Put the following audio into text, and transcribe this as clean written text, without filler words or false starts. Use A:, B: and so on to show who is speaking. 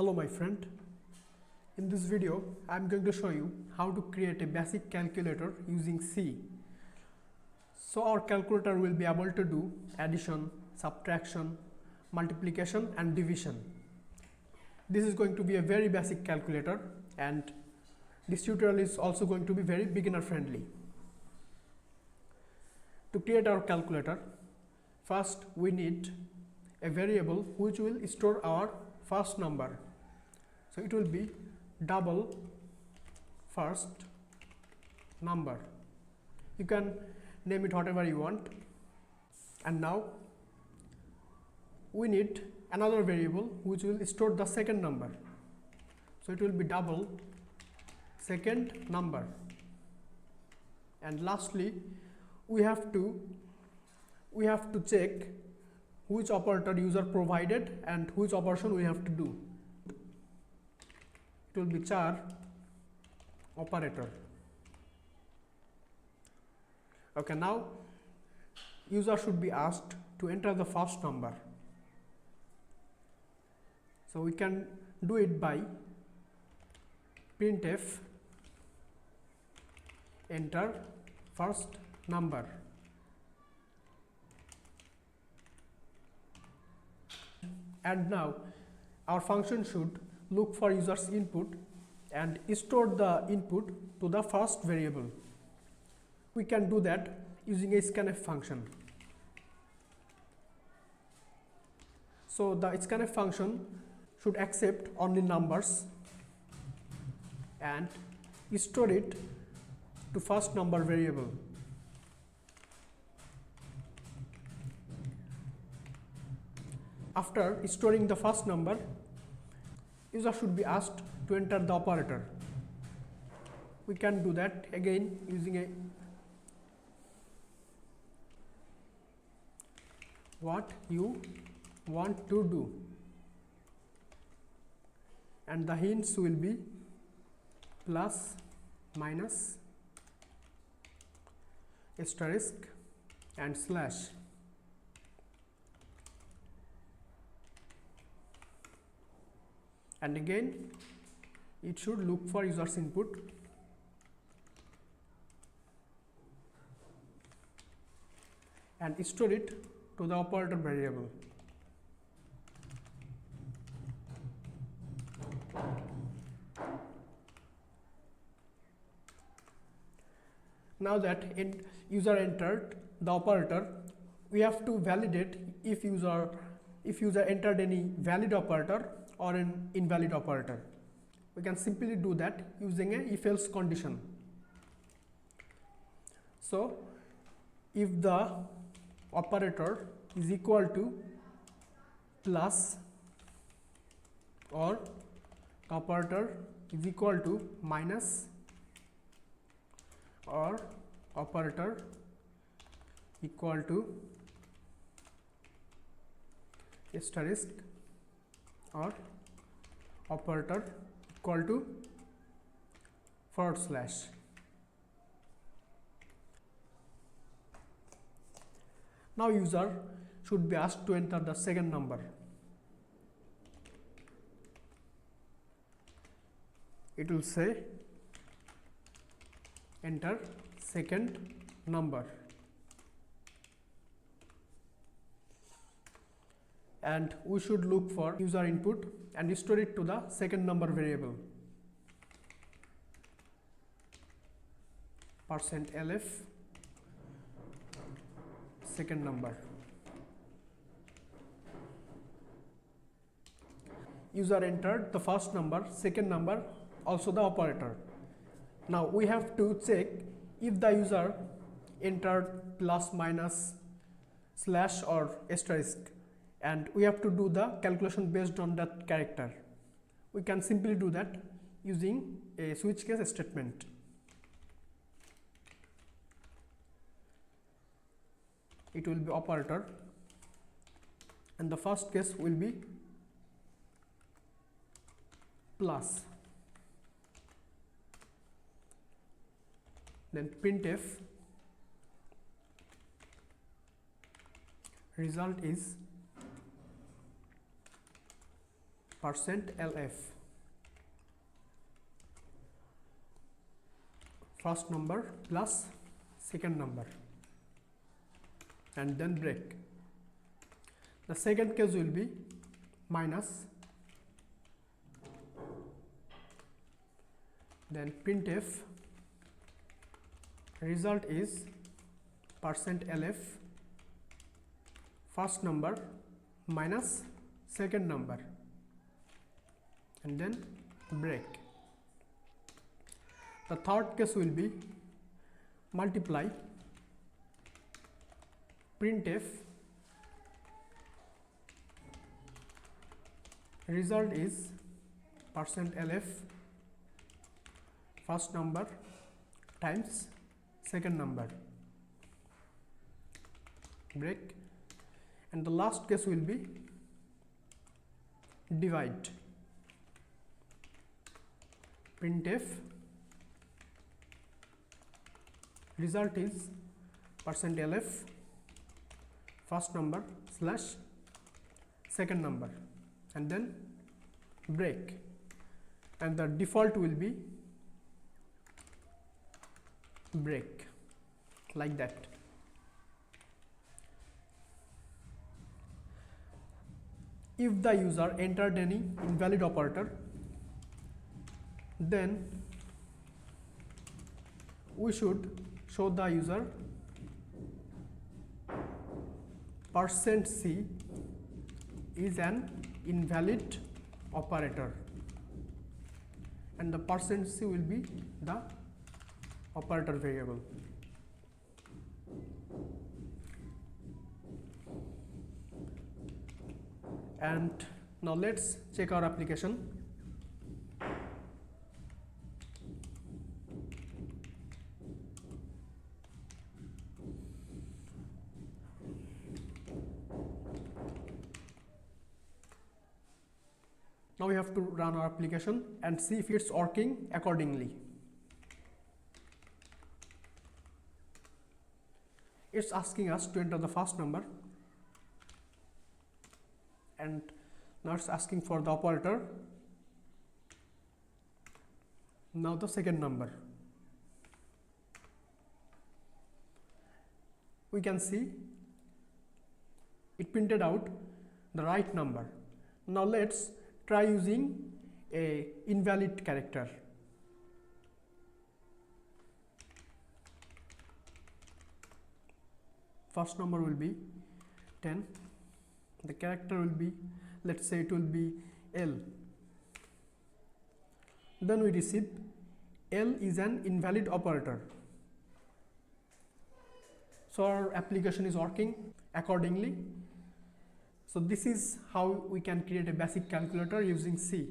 A: Hello my friend, in this video I am going to show you how to create a basic calculator using C. So our calculator will be able to do addition, subtraction, multiplication and division. This is going to be a very basic calculator and this tutorial is also going to be very beginner friendly. To create our calculator, first we need a variable which will store our first number. So it will be double first number. You can name it whatever you want. And now we need another variable which will store the second number. So it will be double second number. And lastly we have to check which operator user provided and which operation we have to do. It will be char operator. Okay, now user should be asked to enter the first number. So we can do it by printf enter first number. And now our function should look for user's input and store the input to the first variable. We can do that using a scanf function. So the scanf function should accept only numbers and store it to first number variable. After storing the first number, user should be asked to enter the operator. We can do that again using a what you want to do, and the hints will be plus, minus, asterisk and slash. And again it should look for user's input and store it to the operator variable. Now that user entered the operator, we have to validate if user entered any valid operator or an invalid operator. We can simply do that using a if-else condition. So if the operator is equal to plus or operator is equal to minus or operator equal to asterisk or operator equal to forward slash. Now user should be asked to enter the second number. It will say enter second number, and we should look for user input and store it to the second number variable. %lf second number. User entered the first number, second number, also the operator. Now we have to check if the user entered plus, minus, slash or asterisk, and we have to do the calculation based on that character. We can simply do that using a switch case statement. It will be operator and the first case will be plus. Then printf result is percent LF, first number plus second number, and then break. The second case will be minus, then printf, result is percent LF, first number minus second number, and then break. The third case will be multiply, printf, result is percent LF, first number times second number, break. And the last case will be divide, printf, result is percent LF, first number slash second number, and then break. And the default will be break, like that. If the user entered any invalid operator, then we should show the user %C is an invalid operator, and the %C will be the operator variable. And now let's check our application. Now we have to run our application and see if it's working accordingly. It's asking us to enter the first number, and now it's asking for the operator. Now the second number. We can see it printed out the right number. Now let's try using a invalid character. First number will be 10. The character will be, let's say it will be L. Then we receive L is an invalid operator. So our application is working accordingly. So this is how we can create a basic calculator using C.